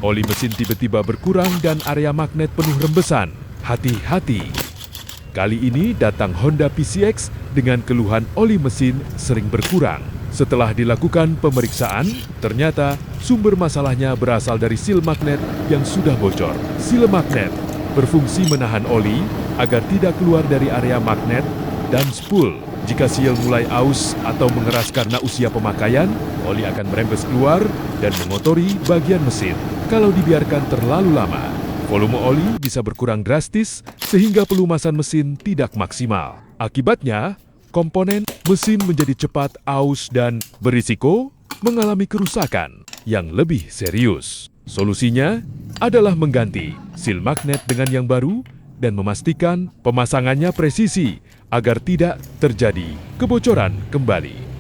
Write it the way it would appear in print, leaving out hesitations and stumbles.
Oli mesin tiba-tiba berkurang dan area magnet penuh rembesan. Hati-hati. Kali ini datang Honda PCX dengan keluhan oli mesin sering berkurang. Setelah dilakukan pemeriksaan, ternyata sumber masalahnya berasal dari sil magnet yang sudah bocor. Sil magnet berfungsi menahan oli agar tidak keluar dari area magnet, dan spul. Jika sil mulai aus atau mengeras karena usia pemakaian, oli akan merembes keluar dan mengotori bagian mesin. Kalau dibiarkan terlalu lama, volume oli bisa berkurang drastis sehingga pelumasan mesin tidak maksimal. Akibatnya, komponen mesin menjadi cepat aus dan berisiko mengalami kerusakan yang lebih serius. Solusinya adalah mengganti sil magnet dengan yang baru dan memastikan pemasangannya presisi agar tidak terjadi kebocoran kembali.